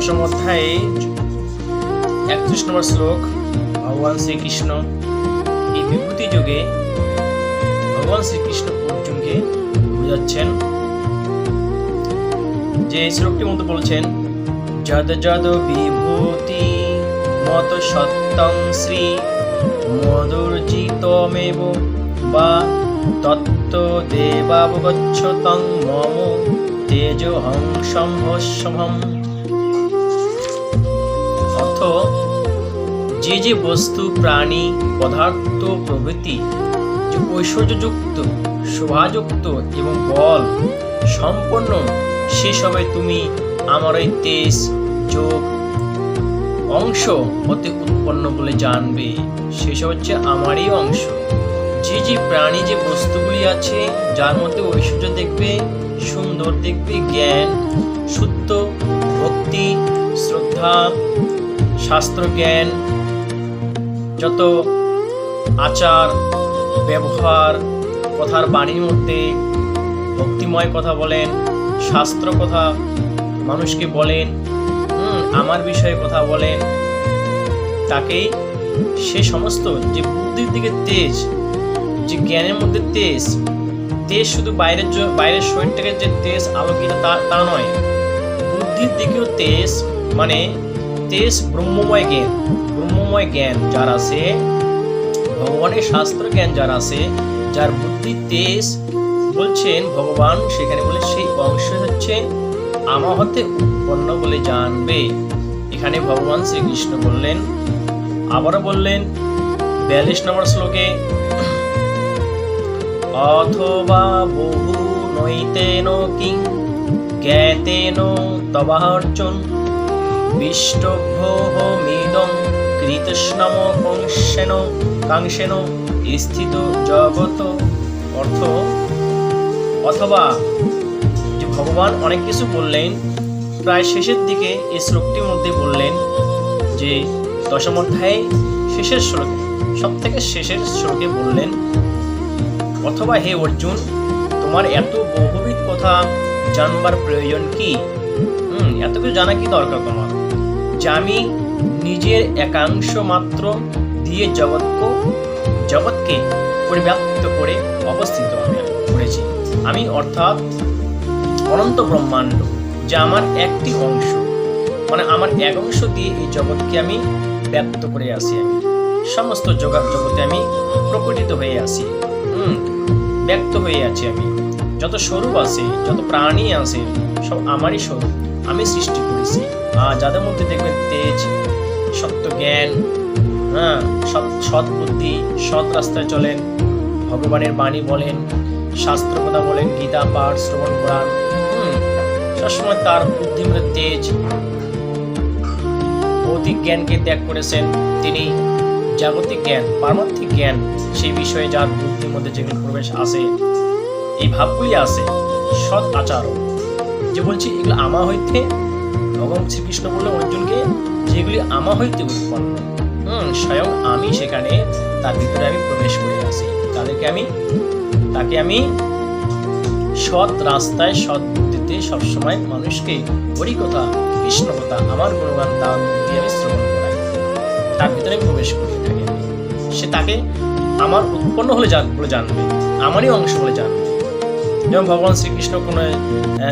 দশম অধ্যায়ে 31 নম্বর শ্লোক। ভগবান শ্রীকৃষ্ণ এই বিভূতি যোগে ভগবান শ্রীকৃষ্ণ অর্জুনকে বোঝাচ্ছেন, যে শ্লোকটির মধ্যে বলছেন, যদ যদ বিভূতি মত সত্যং শ্রী মধুর্জিতমেব বা তত্ত্ব দেবাবগচ্ছতং মম তেজোহং সম্ভস্বভম। অর্থ, যে যে বস্তু, প্রাণী, পদার্থ প্রভৃতি যে ঐশ্বর্যযুক্ত, শোভাযুক্ত এবং বল সম্পন্ন, সে সময় তুমি আমার এই তেজ যোগ অংশ হতে উৎপন্ন বলে জানবে। সেসব হচ্ছে আমারই অংশ। যে যে প্রাণী, যে বস্তুগুলি আছে, যার মধ্যে ঐশ্বর্য দেখবে, সুন্দর দেখবে, জ্ঞান, শুদ্ধ ভক্তি, শ্রদ্ধা, শাস্ত্র জ্ঞান, যত আচার ব্যবহার, কথার বাণীর মধ্যে ভক্তিময় কথা বলেন, শাস্ত্র কথা মানুষকে বলেন, আমার বিষয়ে কথা বলেন, তাকেই সে সমস্ত যে বুদ্ধির দিকে তেজ, যে জ্ঞানের মধ্যে তেজ, তেজ শুধু বাইরের শরীরটাকে যে তেজ আলোকিত তা নয়, বুদ্ধির দিকেও তেজ, মানে তেজ ব্রহ্মময় জ্ঞান, ব্রহ্মময় জ্ঞান যার আছে, ভগবানের শাস্ত্র জ্ঞান যার আছে, যার বুদ্ধি তেজ বলছেন ভগবান, সেখানে বলে সেই অংশ হচ্ছে আমা হতে উৎপন্ন বলে জানবে। এখানে ভগবান শ্রীকৃষ্ণ বললেন, আবারও বললেন 42 নম্বর শ্লোকে, অথবা বহু নৈতেন কিং জ্ঞাতেন তবার্জুন বিষ্টভ্যহমিদং কৃতস্নম কাংশেন স্থিত জগত। অর্থ, অথবা যে ভগবান অনেক কিছু বললেন, প্রায় শেষের দিকে এই শ্লোকটির মধ্যে বললেন যে দশম অধ্যায়ে শেষের শ্লোকে, সব থেকে শেষের শ্লোকে বললেন, অথবা হে অর্জুন, তোমার এত বহুবিধ কথা জানবার প্রয়োজন কি? এত কিছু জানা কি দরকার তোমার? যে আমি নিজের একাংশ মাত্র দিয়ে জগৎকে পরিব্যাপ্ত করে অবস্থিত করেছি। আমি অর্থাৎ অনন্ত ব্রহ্মাণ্ড, যা আমার একটি অংশ, মানে আমার এক অংশ দিয়ে এই জগৎকে আমি ব্যক্ত করে আসি। আমি সমস্ত জগতে আমি প্রকটিত হয়ে আসি, ব্যক্ত হয়ে আছি। আমি যত স্বরূপ আছে, যত প্রাণী আছে, সব আমারই স্বরূপ, আমি সৃষ্টি করেছি। যাদের মধ্যে দেখবেন তেজ, সত্য জ্ঞান, সৎ বুদ্ধি, সৎ রাস্তায় চলেন, ভগবানের বাণী বলেন, শাস্ত্র কথা বলেন, গীতা পাঠ শ্রবণ করান, সবসময় তার বুদ্ধির মধ্যে তেজ, ভৌতিক জ্ঞানকে ত্যাগ করেছেন তিনি। জাগতিক জ্ঞান, পারমার্থিক জ্ঞান, সেই বিষয়ে যার বুদ্ধির মধ্যে যেগুলো প্রবেশ আসে, এই ভাবগুলি আসে, সৎ আচারও, যে বলছি এগুলো আমা হইতে, ভগবান শ্রীকৃষ্ণ বললেন অর্জুনকে, যেগুলি আমা হইতে উৎপন্ন, স্বয়ং আমি সেখানে তার ভিতরে আমি প্রবেশ করে আসি। তাকে আমি সৎ রাস্তায়, সৎ বুদ্ধিতে সবসময় মানুষকে হরি কথা, কৃষ্ণ কথা, আমার গুণগান তার মধ্যে আমি শ্রবণ করাই, তার ভিতরে প্রবেশ করে থাকি। সে তাকে আমার উৎপন্ন হলে বলে জানবে, আমারই অংশ বলে জানবে। যেমন ভগবান শ্রীকৃষ্ণ কোন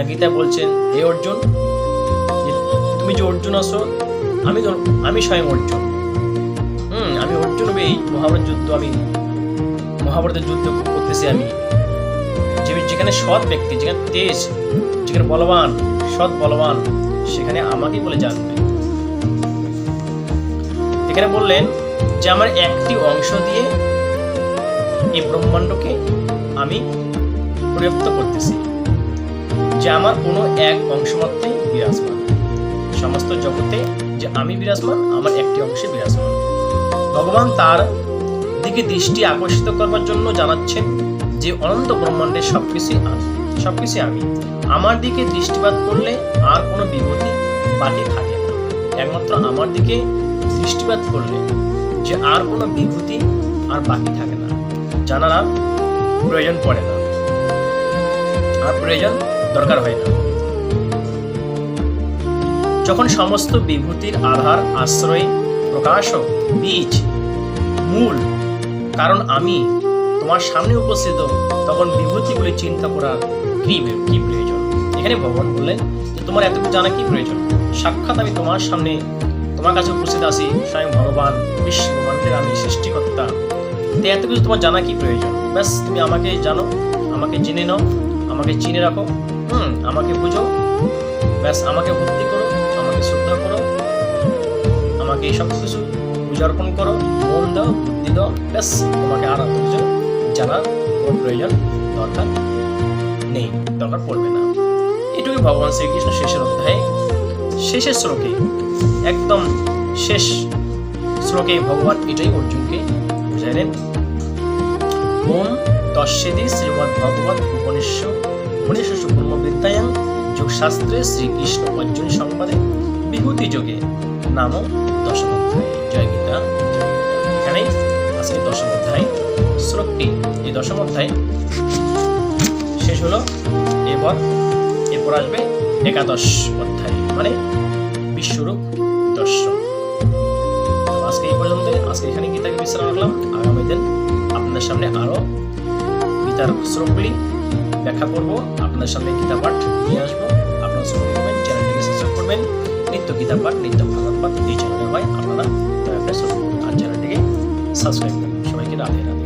গীতায় বলছেন, হে অর্জুন, তুমি যে অর্জুন আছো, আমি স্বয়ং অর্জুন। আমি অর্জুন হবে, এই মহাভারতের যুদ্ধ করতেছি আমি। যেখানে সৎ ব্যক্তি, যেখানে তেজ, যেখানে বলবান, সৎ বলবান, সেখানে আমাকেই বলে জানবে। এখানে বললেন যে আমার একটি অংশ দিয়ে এই ব্রহ্মাণ্ডকে আমি পরিব্যাপ্ত করতেছি, যে আমার কোনো এক অংশ মাত্রই বিরাজমান, সমস্ত জগতে যে আমি বিরাজমান, আমার একটি অংশে বিরাজমান। ভগবান তার দিকে দৃষ্টি আকর্ষিত করবার জন্য জানাচ্ছেন যে অনন্ত ব্রহ্মাণ্ডের সবকিছু আমি। আমার দিকে দৃষ্টিপাত করলে আর কোনো বিভূতি বাকি থাকে না। একমাত্র আমার দিকে দৃষ্টিপাত করলে যে আর কোনো বিভূতি আর বাকি থাকে না, জানার আর প্রয়োজন পড়ে না, আর প্রয়োজন দরকার হয় না। যখন সমস্ত বিভূতির আধার, আশ্রয়, প্রকাশক, বীজ, মূল কারণ আমি তোমার সামনে উপস্থিত, তখন বিভূতিগুলি চিন্তা করার কি প্রয়োজন? এখানে ভগবান বললেন যে তোমার এতটুকু জানা কি প্রয়োজন? সাক্ষাৎ আমি তোমার সামনে, তোমার কাছে উপস্থিত আছি, স্বয়ং ভগবান, বিশ্ব ব্রহ্মাণ্ডের আমি সৃষ্টিকর্তা। তো এত কিছু তোমার জানা কি প্রয়োজন? ব্যাস তুমি আমাকে জানো, আমাকে জেনে নাও, আমাকে চিনে রাখো, আমাকে বুঝো, ব্যাস আমাকে ভক্তি করো, আমাকে শ্রদ্ধা করো, আমাকে এই সব কিছু পূজা অর্পণ করো, মন দাও, বুদ্ধি দাও, ব্যাস তোমাকে আর এত কিছু জানার কোনো প্রয়োজন দরকার নেই, দরকার পড়বে না। এটুকুই ভগবান শ্রীকৃষ্ণ শেষের অধ্যায়ে শেষের শ্লোকে, একদম শেষ শ্লোকে ভগবান এটাই অর্জুনকে বুঝাইলেন। ওম তস্যেদি শ্রীমদ্ ভগবত উপনিষৎসু ব্রহ্মবিদ্যায়াং যোগশাস্ত্রে শ্রীকৃষ্ণ অর্জুন সংবাদে বিভূতি যোগে নাম দশম অধ্যায়। জয় গীতা। এখানেই আজকে দশম অধ্যায় শ্লোকটি, এই দশম অধ্যায় শেষ হলো। এরপর আসবে একাদশ অধ্যায়, মানে বিশ্বরূপ দর্শন। আজকে এই পর্যন্ত, আজকে এখানে গীতাকে বিশ্রাম রাখলাম। আগামী দিন আপনাদের সামনে আরো গীতার শ্লোকগুলি ব্যাখ্যা করব, আপনাদের সামনে গীতা পাঠ নিয়ে আসবো। আপনারা শ্রবণ করবেন, চ্যানেলটিকে সাবস্ক্রাইব করবেন। নিত্য গীতা পাঠ, নিত্য ভাগবত পাঠ এই চ্যানেলে হয়, আপনারা দয়া করে শ্রবণ করুন আর চ্যানেলটিকে সাবস্ক্রাইব করুন। সবাইকে রাধে রাধে।